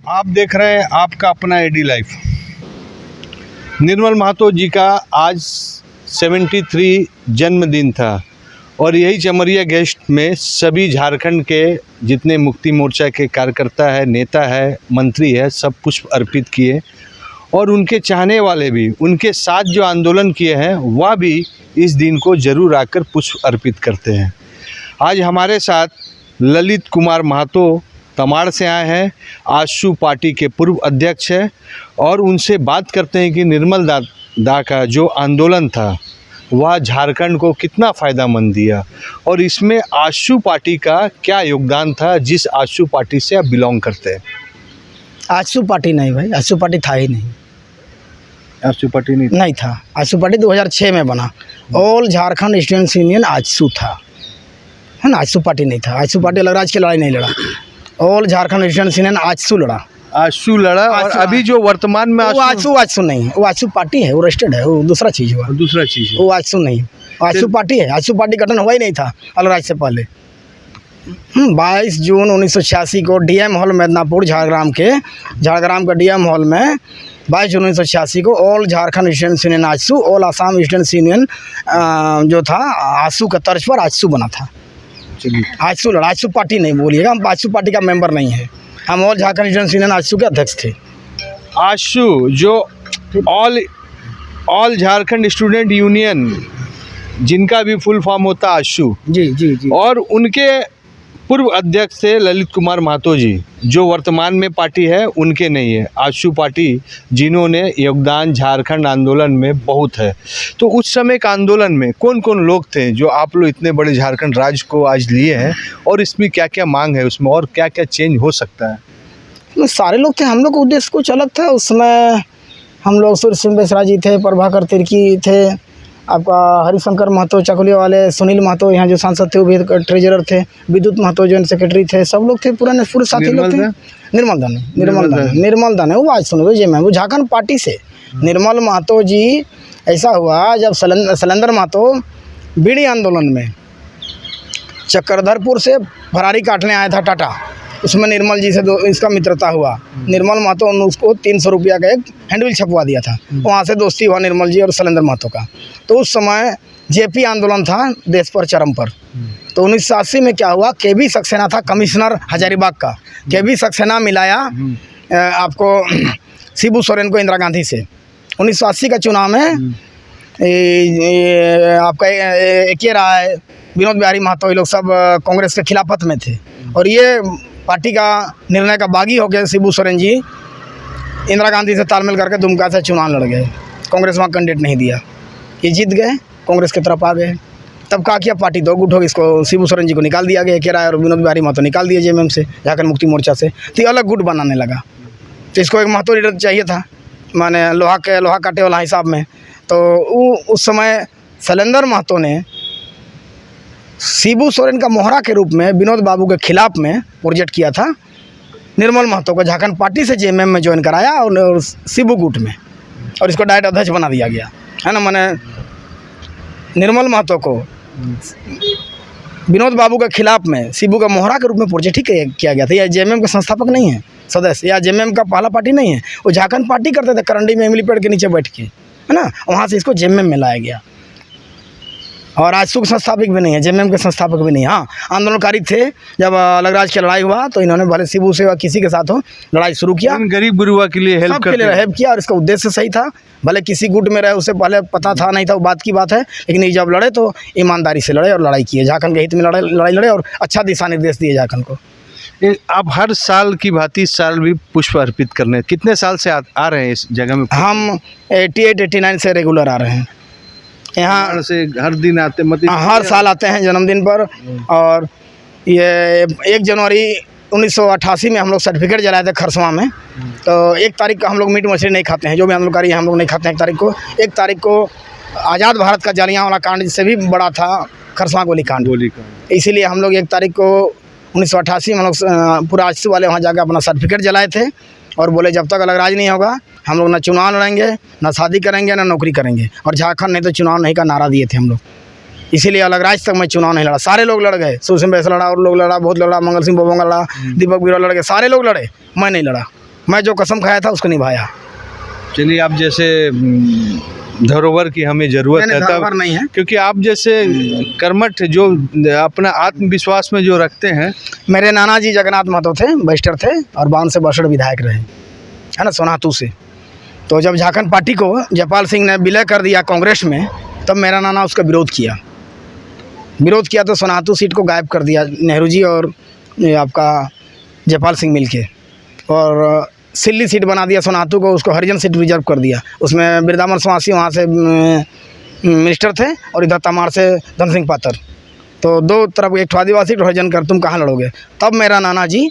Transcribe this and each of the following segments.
आप देख रहे हैं आपका अपना एडी लाइफ। निर्मल महतो जी का आज 73 जन्मदिन था और यही चमरिया गेस्ट में सभी झारखंड के जितने मुक्ति मोर्चा के कार्यकर्ता है, नेता है, मंत्री है, सब पुष्प अर्पित किए और उनके चाहने वाले भी उनके साथ जो आंदोलन किए हैं वह भी इस दिन को ज़रूर आकर पुष्प अर्पित करते हैं। आज हमारे साथ ललित कुमार महतो तमाड़ से आए हैं, आशू पार्टी के पूर्व अध्यक्ष हैं और उनसे बात करते हैं कि निर्मल दा का जो आंदोलन था वह झारखंड को कितना फ़ायदामंद दिया और इसमें आशू पार्टी का क्या योगदान था, जिस आशू पार्टी से आप बिलोंग करते हैं। आशू पार्टी नहीं भाई, आशू पार्टी था ही नहीं। आशू पार्टी नहीं था। आशू पार्टी 2006 में बना। All Jharkhand students union AJSU था, है ना। आजसू पार्टी नहीं था। आजसू पार्टी अलग राज्य की लड़ाई नहीं लड़ा। All Jharkhand students union AJSU लड़ा। आशू लड़ा और अभी जो वर्तमान में वो आजसू नहीं है, वो आजसू पार्टी है, वो रजिस्टर्ड है, वो दूसरा चीज़ हुआ, दूसरा चीज़ है। वो आजसू नहीं, आजसू पार्टी है। आजसू पार्टी गठन हुआ ही नहीं था अलग राज्य से पहले। 22 जून 1986 को डीएम हॉल मेदनापुर झारग्राम का डीएम हॉल में 22 जून 1986 को all Jharkhand students union AJSU, all Assam students union जो था आजसू का तर्ज पर आजसू बना था। आजसू लड़ा, आजसू पार्टी नहीं बोलिएगा, हम आजसू पार्टी का मेंबर नहीं है, हम all Jharkhand students union AJSU के अध्यक्ष थे। आशू जो ऑल झारखंड स्टूडेंट यूनियन जिनका भी फुल फॉर्म होता है आशू, जी और उनके पूर्व अध्यक्ष थे ललित कुमार महतो जी, जो वर्तमान में पार्टी है उनके नहीं है। आशू पार्टी जिन्होंने योगदान झारखंड आंदोलन में बहुत है। तो उस समय के आंदोलन में कौन कौन लोग थे जो आप लोग इतने बड़े झारखंड राज्य को आज लिए हैं और इसमें क्या क्या मांग है उसमें और क्या क्या चेंज हो सकता है? सारे लोग थे। हम लोग का उद्देश्य कुछ अलग था। उसमें हम लोग सूर्य सिंह बेसरा जी थे, प्रभाकर तिर्की थे, आपका हरिशंकर महतो चकुलिया वाले, सुनील महतो यहाँ जो सांसद थे वो भी ट्रेजरर थे, विद्युत महतो जो सेक्रेटरी थे, सब लोग थे, पूरे साथी लोग थे। निर्मल दान है वो आज सुनो जी, मैं वो झारखंड पार्टी से निर्मल महतो जी। ऐसा हुआ जब शैलेंद्र महतो बीड़ी आंदोलन में चक्रधरपुर से फरारी काटने आया था टाटा, उसमें निर्मल जी से इसका मित्रता हुआ। निर्मल महतो ने उसको 300 रुपया का एक हैंडबिल छपवा दिया था। वहाँ से दोस्ती हुआ निर्मल जी और शैलेंद्र महतो का। तो उस समय जेपी आंदोलन था देश पर चरम पर। तो 1980 में क्या हुआ, केबी सक्सेना था कमिश्नर हजारीबाग का। केबी सक्सेना मिलाया आपको शिबू सोरेन को इंदिरा गांधी से। 1980 का चुनाव में आपका एक ही रहा है, विनोद बिहारी महतो, ये लोग सब कांग्रेस के खिलाफत में थे और ये पार्टी का निर्णय का बागी हो गया। शिबू सोरेन जी इंदिरा गांधी से तालमेल करके दुमका से चुनाव लड़ गए। कांग्रेस वहाँ कैंडिडेट नहीं दिया, ये जीत गए, कांग्रेस की तरफ आ गए। तब क्या किया, पार्टी दो गुट हो गई। इसको शिबू सोरेन जी को निकाल दिया गया, केरा और विनोद बिहारी महतो निकाल दिए जेएमएम से, झारखंड मुक्ति मोर्चा से। तो अलग गुट बनाने लगा। तो इसको एक महतो लीडर चाहिए था, माने लोहा काटे वाला हिसाब में। तो उस समय शैलेंद्र महतो ने शिबू सोरेन का मोहरा के रूप में विनोद बाबू के खिलाफ में प्रोजेक्ट किया था। निर्मल महतो को झारखंड पार्टी से जेएमएम में ज्वाइन कराया और शिबू गुट में, और इसको डायरेक्ट अध्यक्ष बना दिया गया, है ना। मैंने निर्मल महतो को विनोद बाबू के खिलाफ में शिबू का मोहरा के रूप में प्रोजेक्ट ही किया गया था। यह जेएमएम का संस्थापक नहीं है सदस्य, या जेएमएम का पहला पार्टी नहीं है। वो झारखंड पार्टी करते थे करंडी में इमली पेड़ के नीचे बैठ के, है ना। वहाँ से इसको जेएमएम में लाया गया और आजसू के संस्थापक भी नहीं है, जेएमएम के संस्थापक भी नहीं। हाँ, आंदोलनकारी थे। जब अलग राज्य की लड़ाई हुआ तो इन्होंने भले शिबू से किसी के साथ हो लड़ाई शुरू किया, गरीब गुरुआ के लिए हेल्प किया और इसका उद्देश्य सही था। भले किसी गुट में रहे, उससे पहले पता था नहीं था, वो बात की बात है, लेकिन जब लड़े तो ईमानदारी से लड़े और लड़ाई किए, झारखंड के हित में लड़ाई लड़े और अच्छा दिशा निर्देश दिए झारखंड को। आप हर साल की भांति इस साल भी पुष्प अर्पित करने कितने साल से आ रहे हैं इस जगह में? हम 88-89 से रेगुलर आ रहे हैं यहाँ से। हर दिन आते, मतलब हर साल आते हैं जन्मदिन पर। और ये 1 जनवरी 1988 में हम लोग सर्टिफिकेट जलाए थे खरसवा में। तो 1 तारीख को हम लोग मीट मछली नहीं खाते हैं, जो भी आंदोलनकारी हैं हम लोग नहीं खाते हैं 1 तारीख को आज़ाद भारत का जलियांवाला कांड जिससे भी बड़ा था खरसवा गोली कांड। इसीलिए हम लोग 1 तारीख को 1988 में हम लोग पूरा आजसू वाले वहाँ जाकर अपना सर्टिफिकेट जलाए थे और बोले जब तक अलग राज नहीं होगा हम लोग ना चुनाव लड़ेंगे, ना शादी करेंगे, ना नौकरी करेंगे। और झारखंड नहीं तो चुनाव नहीं का नारा दिए थे हम लोग। इसीलिए अलग राज्य तक मैं चुनाव नहीं लड़ा। सारे लोग लड़ गए, सूर्य सिंह बेसरा लड़ा और लोग लड़ा, बहुत लड़ा, मंगल सिंह बोबंगा लड़ा, दीपक बिरवा लड़ गए, सारे लोग लड़े, मैं नहीं लड़ा। मैं जो कसम खाया था उसको निभाया। चलिए, आप जैसे धरोहर की हमें जरूरत है, धरोहर नहीं है। क्योंकि आप जैसे कर्मठ जो अपना आत्मविश्वास में जो रखते हैं। मेरे नाना जी जगन्नाथ महतो थे, बैरिस्टर थे और 52 वर्ष विधायक रहे, है ना, सोनातू से। तो जब झारखंड पार्टी को जयपाल सिंह ने विलय कर दिया कांग्रेस में, तब मेरा नाना उसका विरोध किया तो सोनातू सीट को गायब कर दिया नेहरू जी और ये आपका जयपाल सिंह मिलके, और सिल्ली सीट बना दिया सोनातू को, उसको हरिजन सीट रिजर्व कर दिया। उसमें बिरदामन स्वासी वहाँ से मिनिस्टर थे और इधर तमाड़ से धन सिंह पात्र, तो दो तरफ एक आदिवासी और हरिजन कर, तुम कहाँ लड़ोगे। तब मेरा नाना जी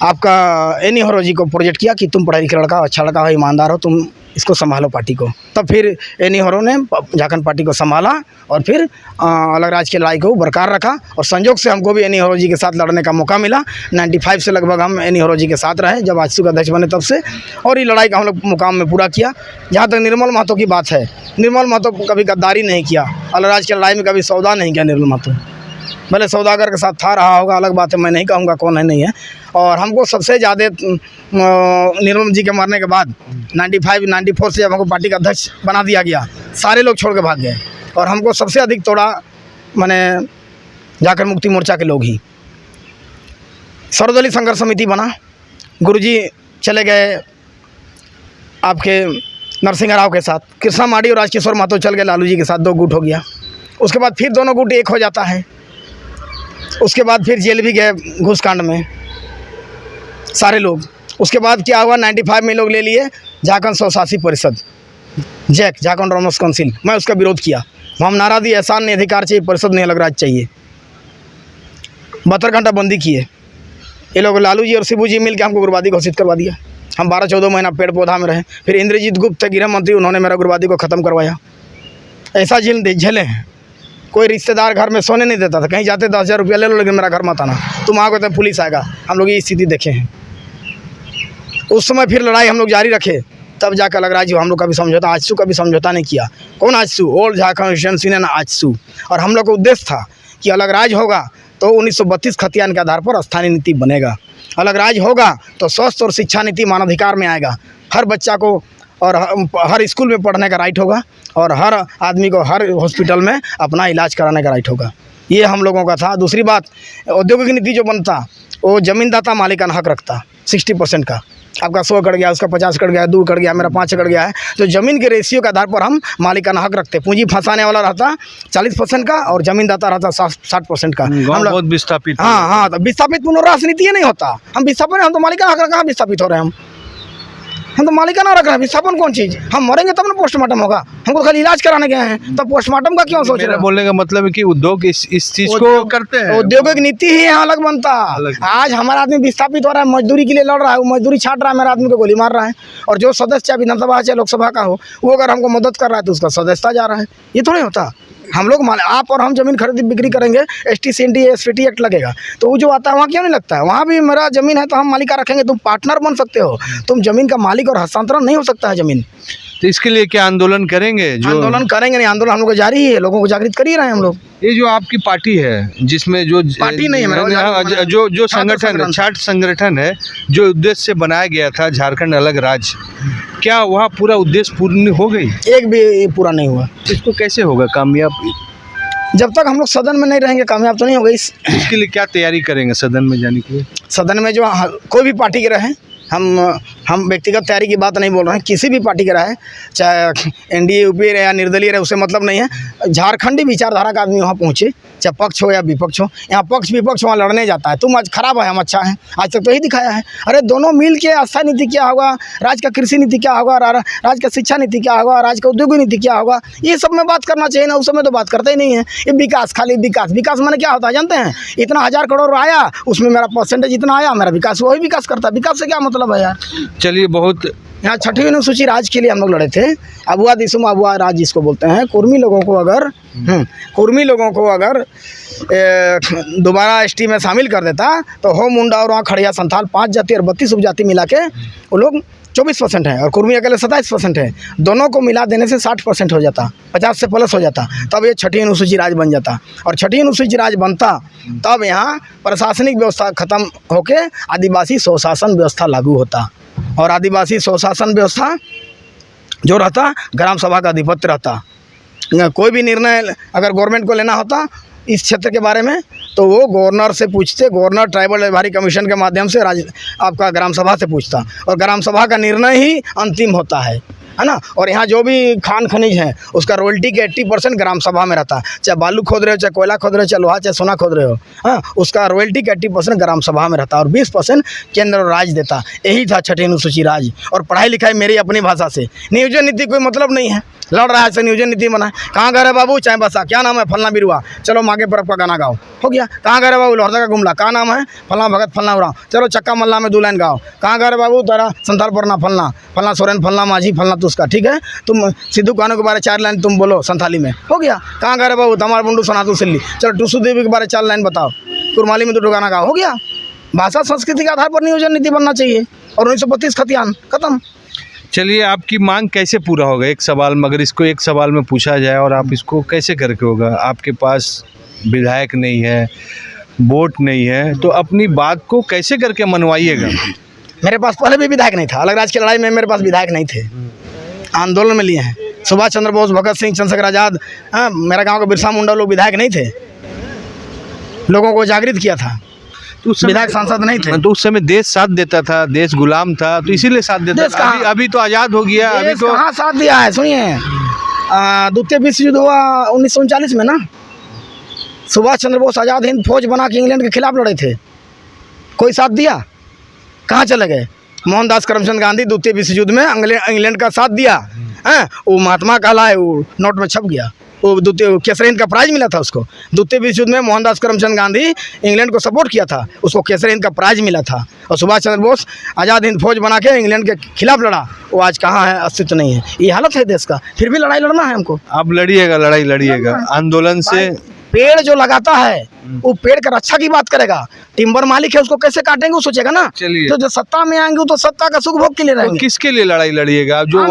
आपका एनी हरो जी को प्रोजेक्ट किया कि तुम पढ़ा लिखा लड़का हो, अच्छा लड़का हो, ईमानदार हो, तुम इसको संभालो पार्टी को। तब फिर एनी हरो ने झारखंड पार्टी को संभाला और फिर अलग राज के लड़ाई को बरकरार रखा, और संजोग से हमको भी एनी हरो जी के साथ लड़ने का मौका मिला। 95 से लगभग हम एनी हरो जी के साथ रहे, जब आजसू का अध्यक्ष बने तब से, और ये लड़ाई का हम लोग मुकाम में पूरा किया। जहाँ तक निर्मल महतो की बात है, निर्मल महतो कभी गद्दारी नहीं किया, अलग राज की लड़ाई में कभी सौदा नहीं किया निर्मल महतो। भले सौदागर के साथ था रहा होगा, अलग बात है, मैं नहीं कहूँगा कौन है नहीं है। और हमको सबसे ज़्यादा निर्मल जी के मरने के बाद 95-94 से जब हमको पार्टी का अध्यक्ष बना दिया गया, सारे लोग छोड़ के भाग गए, और हमको सबसे अधिक तोड़ा मैंने झारखंड मुक्ति मोर्चा के लोग ही। सर्वदलीय संघर्ष समिति बना, गुरुजी चले गए आपके नरसिंह राव के साथ, कृष्णा माडी और राजकिशोर महतो चल गए लालू जी के साथ, 2 गुट हो गया। उसके बाद फिर दोनों गुट एक हो जाता है। उसके बाद फिर जेल भी गए घूसकांड में सारे लोग। उसके बाद क्या हुआ, 95 में लोग ले लिए झारखंड स्वशासी परिषद, जैक झारखंड ऑटोनॉमस काउंसिल। मैं उसका विरोध किया, हम नारा दिए एहसान नहीं अधिकार चाहिए, परिषद नहीं अलग राज चाहिए। 72 घंटा बंदी किए ये लोग, लालू जी और शिबू जी मिल के हमको उग्रवादी घोषित करवा दिया। हम 12-14 महीना पेड़ पौधा में रहे। फिर इंद्रजीत गुप्त गृह मंत्री, उन्होंने मेरा उग्रवादी को ख़त्म करवाया। ऐसा झेले हैं, कोई रिश्तेदार घर में सोने नहीं देता था, कहीं जाते 10,000 रुपया ले लो लेकिन मेरा घर मत आना, तुम आओगे तो पुलिस आएगा। हम लोग ये स्थिति देखे हैं। उस समय फिर लड़ाई हम लोग जारी रखे, तब जाकर अलग राज्य हम लोग का भी समझौता, आजसू का भी समझौता नहीं किया। कौन आजसू? Old Jharkhand union AJSU. और हम लोग का उद्देश्य था कि अलग राज्य होगा तो 1932 खतियान के आधार पर स्थानीय नीति बनेगा, अलग राज्य होगा तो स्वास्थ्य और शिक्षा नीति मानवाधिकार में आएगा, हर बच्चा को और हर स्कूल में पढ़ने का राइट होगा, और हर आदमी को हर हॉस्पिटल में अपना इलाज कराने का राइट होगा। ये हम लोगों का था। दूसरी बात, औद्योगिक नीति जो बनता वो ज़मीनदाता मालिकाना हक रखता 60% का। आपका 100 कट गया, उसका 50 कट गया, 2 कट गया, मेरा 5 कट गया है, तो ज़मीन के रेशियो के आधार पर हम मालिकाना हक रखते। पूंजी फंसाने वाला रहता 40% का और ज़मीनदाता रहता 60% का। हम बहुत विस्थापित। हाँ, तो विस्थापित पुनर्वास नीति नहीं होता। हम विस्थापन, हम तो मालिकाना हक कहाँ विस्थापित हो रहे हैं, हम तो मालिकाना रख रहे हैं। विस्थापन कौन चीज़? हम मरेंगे तब ना पोस्टमार्टम होगा, हमको खाली इलाज कराने गए हैं, तब पोस्टमार्टम का क्यों सोच रहे हैं? बोलने का मतलब है कि उद्योग इस चीज़ को करते हैं। औद्योगिक नीति ही यहाँ अलग बनता। आज हमारा आदमी विस्थापित हो रहा है, मजदूरी के लिए लड़ रहा है, वो मजदूरी छाट रहा है, मेरा आदमी को गोली मार रहा है, और जो सदस्य चाहे विधानसभा चाहे लोकसभा का हो, वो अगर हमको मदद कर रहा है तो उसका सदस्यता जा रहा है। ये थोड़ी होता। हम लोग आप और हम जमीन खरीदी बिक्री करेंगे, ST CND SPT एक्ट लगेगा, तो वो जो आता है वहाँ क्यों नहीं लगता है? वहाँ भी मेरा ज़मीन है तो हम मालिका रखेंगे। तुम पार्टनर बन सकते हो, तुम ज़मीन का मालिक और हस्तांतरण नहीं हो सकता है ज़मीन। तो इसके लिए क्या आंदोलन करेंगे? आंदोलन करेंगे नहीं, आंदोलन हम लोग जारी है, लोगों को जागृत कर ही रहे हैं हम लोग। ये जो आपकी पार्टी है, जिसमें जो पार्टी नहीं है मेरा, जो संगठन छात्र संगठन है, जो उद्देश्य से बनाया गया था झारखंड अलग राज्य, क्या वहाँ पूरा उद्देश्य पूर्ण हो गई? एक भी पूरा नहीं हुआ। इसको कैसे होगा कामयाब? जब तक हम लोग सदन में नहीं रहेंगे कामयाब तो नहीं होगा। इसके लिए क्या तैयारी करेंगे सदन में जाने के लिए? सदन में जो कोई भी पार्टी के रहे, हम व्यक्तिगत तैयारी की बात नहीं बोल रहे हैं, किसी भी पार्टी का रहे, चाहे NDA UPA रहे या निर्दलीय रहे, उससे मतलब नहीं है। झारखंडी विचारधारा का आदमी वहाँ पहुँचे, चाहे पक्ष हो या विपक्ष हो। यहाँ पक्ष विपक्ष वहाँ लड़ने जाता है, तुम आज खराब है हम अच्छा है, आज तक तो यही दिखाया है। अरे दोनों मिल के अस्थायी नीति क्या होगा, राज्य का कृषि नीति क्या होगा, राज्य का शिक्षा नीति क्या होगा, राज्य का उद्योग नीति क्या होगा, ये सब में बात करना चाहिए ना। उस समय तो बात करते ही नहीं है। ये विकास, खाली विकास माने क्या होता है जानते हैं? इतना 1000 करोड़ आया, उसमें मेरा परसेंटेज इतना आया, मेरा विकास, वही विकास करता है। विकास से क्या मतलब है यार? चलिए, बहुत यहाँ 6वीं अनुसूची राज के लिए हम लोग लड़े थे। अबुआ दिसुम अबुआ राज जिसको बोलते हैं, कुर्मी लोगों को अगर दोबारा एसटी में शामिल कर देता तो हो मुंडा और वहाँ खड़िया संथाल 5 जाति और 32 उपजाति मिला के वो लोग 24% है और कुर्मी अकेले 27% है। दोनों को मिला देने से 60% हो जाता, 50 से प्लस हो जाता, तब ये छठी अनुसूची राज बन जाता। और छठी अनुसूची राज बनता तब यहाँ प्रशासनिक व्यवस्था खत्म होके आदिवासी स्वशासन व्यवस्था लागू होता। और आदिवासी स्वशासन व्यवस्था जो रहता, ग्राम सभा का आधिपत्य रहता। कोई भी निर्णय अगर गवर्नमेंट को लेना होता इस क्षेत्र के बारे में तो वो गवर्नर से पूछते, गवर्नर ट्राइबल व्यवहारी कमीशन के माध्यम से आपका ग्राम सभा से पूछता और ग्राम सभा का निर्णय ही अंतिम होता है ना। और यहाँ जो भी खान खनिज है उसका रॉयल्टी के 80% ग्राम सभा में रहता, चाहे बालू खोद रहे हो, चाहे कोयला खोद रहे हो, चाहे लोहा, चाहे सोना खोद रहे हो, हाँ, उसका रॉयल्टी का 80% ग्राम सभा में रहता और 20% केंद्र और राज्य देता। यही था छठी अनुसूची राज। और पढ़ाई लिखाई मेरी अपनी भाषा से, नियोजन नीति कोई मतलब नहीं है, लड़ रहा है से नियोजन नीति बनाए। कहाँ घर है बाबू, चाहे बसा, क्या नाम है, फलना बिरुआ, चलो मागे परब का गाना गाओ, हो गया। कहाँ घर है बाबू, लोहरदा का गुमला, कहाँ नाम है, फलना भगत फलना उड़ाओ, चलो चक्का मल्ला में 2 लाइन गाओ। कहाँ घर है बाबू, तारा संथाल परना फलना, फलना सोरेन, फलना माझी, फलना तुस्का, ठीक है। तुम सिद्धू कानू के बारे 4 लाइन तुम बोलो संथाली में, हो गया। कहाँ घर है बाबू, तमार बुंडू सोनातू सिल्ली, चलो टूसू देवी के बारे 4 लाइन बताओ, कुरमाली में 2 गाना गाओ, हो गया। भाषा संस्कृति के आधार पर नियोजन नीति बनना चाहिए। और 1932 खतियान खत्म। चलिए, आपकी मांग कैसे पूरा होगा एक सवाल में, अगर इसको एक सवाल में पूछा जाए और आप इसको कैसे करके होगा? आपके पास विधायक नहीं है, वोट नहीं है, तो अपनी बात को कैसे करके मनवाइएगा? मेरे पास पहले भी विधायक नहीं था, अलग राज्य की लड़ाई में मेरे पास विधायक नहीं थे, आंदोलन में लिए हैं। सुभाष चंद्र बोस, भगत सिंह, चंद्रशेखर आज़ाद, हाँ, मेरा गांव का बिरसा मुंडा लोग विधायक नहीं थे, लोगों को जागृत किया था, तो विधायक सांसद नहीं थे। तो उस समय देश साथ देता था, देश गुलाम था, तो इसीलिए साथ देता था। अभी तो आज़ाद हो गया, अभी तो कहाँ साथ दिया है? सुनिए, द्वितीय विश्व युद्ध हुआ 1939 में ना, सुभाष चंद्र बोस आज़ाद हिंद फौज बना के इंग्लैंड के खिलाफ लड़े थे, कोई साथ दिया? कहाँ चले गए? मोहनदास करमचंद गांधी द्वितीय विश्व युद्ध में इंग्लैंड का साथ दिया, हैं, वो महात्मा कहलाए, वो नोट में छप गया, वो द्वितीय केसरी हिंद का प्राइज मिला था उसको। द्वितीय विश्व युद्ध में मोहनदास करमचंद गांधी इंग्लैंड को सपोर्ट किया था, उसको केसरी हिंद का प्राइज मिला था। और सुभाष चंद्र बोस आज़ाद हिंद फौज बना के इंग्लैंड के खिलाफ लड़ा, वो आज कहाँ है, अस्तित्व नहीं है। ये हालत है देश का, फिर भी लड़ाई लड़ना है हमको। आप लड़िएगा, लड़ाई लड़िएगा आंदोलन से। पेड़ जो लगाता है वो पेड़ का रक्षा की बात करेगा, टिम्बर मालिक है उसको कैसे काटेंगे वो सोचेगा ना। चलिए, तो जो सत्ता में आएंगे तो सत्ता का सुख भोग के लिए रहेंगे। तो किसके लिए लड़ाई लड़िएगा? जो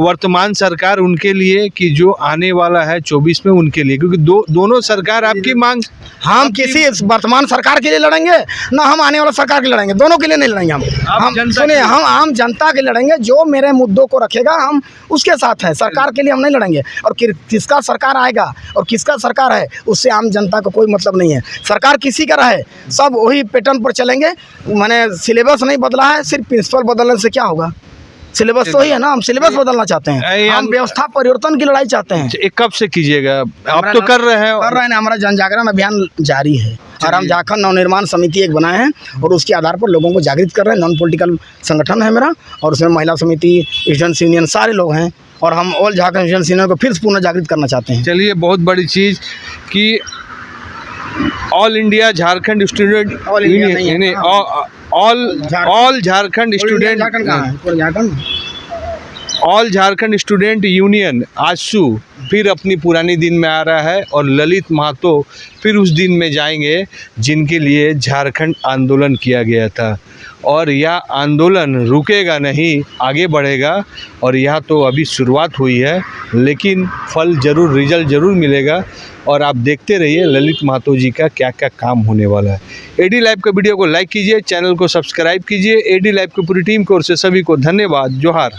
वर्तमान सरकार उनके लिए कि जो आने वाला है 24 में उनके लिए? क्योंकि दोनों सरकार आपकी मांग, हम किसी वर्तमान सरकार के लिए लड़ेंगे ना हम आने वाला सरकार के लिए लड़ेंगे, दोनों के लिए नहीं लड़ेंगे हम सुनिए, हम आम जनता के लिए लड़ेंगे, जो मेरे मुद्दों को रखेगा हम उसके साथ है, सरकार के लिए हम नहीं लड़ेंगे। और किसका सरकार आएगा और किसका सरकार है उससे आम जनता को कोई मतलब नहीं है। सरकार किसी का रहे, सब वही पैटर्न पर चलेंगे। मैंने सिलेबस नहीं बदला है, सिर्फ प्रिंसिपल बदलने से क्या होगा? सिलेबस तो ही है ना, हम सिलेबस बदलना चाहते हैं, हम व्यवस्था परिवर्तन की लड़ाई चाहते हैं। एक कब से कीजिएगा? आप तो कर रहे हैं ना, हमारा जन जागरण अभियान जारी है और हम झारखंड नवनिर्माण समिति एक बनाए हैं और उसके आधार पर लोगों को जागृत कर रहे हैं। नॉन पॉलिटिकल संगठन है मेरा और उसमें महिला समिति, स्टूडेंट्स यूनियन, सारे लोग हैं और हम ऑल झारखंड स्टूडेंट्स यूनियन को फिर से पुनः जागृत करना चाहते हैं। चलिए, बहुत बड़ी चीज़ कि all India Jharkhand student union, all Jharkhand student, all Jharkhand student union AJSU फिर अपनी पुरानी दिन में आ रहा है और ललित महतो फिर उस दिन में जाएंगे जिनके लिए झारखंड आंदोलन किया गया था। और यह आंदोलन रुकेगा नहीं, आगे बढ़ेगा। और यह तो अभी शुरुआत हुई है, लेकिन फल ज़रूर, रिजल्ट ज़रूर मिलेगा। और आप देखते रहिए ललित महतो जी का क्या क्या काम होने वाला है। एडी लाइव के वीडियो को लाइक कीजिए, चैनल को सब्सक्राइब कीजिए। एडी लाइव की पूरी टीम की ओर से सभी को धन्यवाद। जोहार।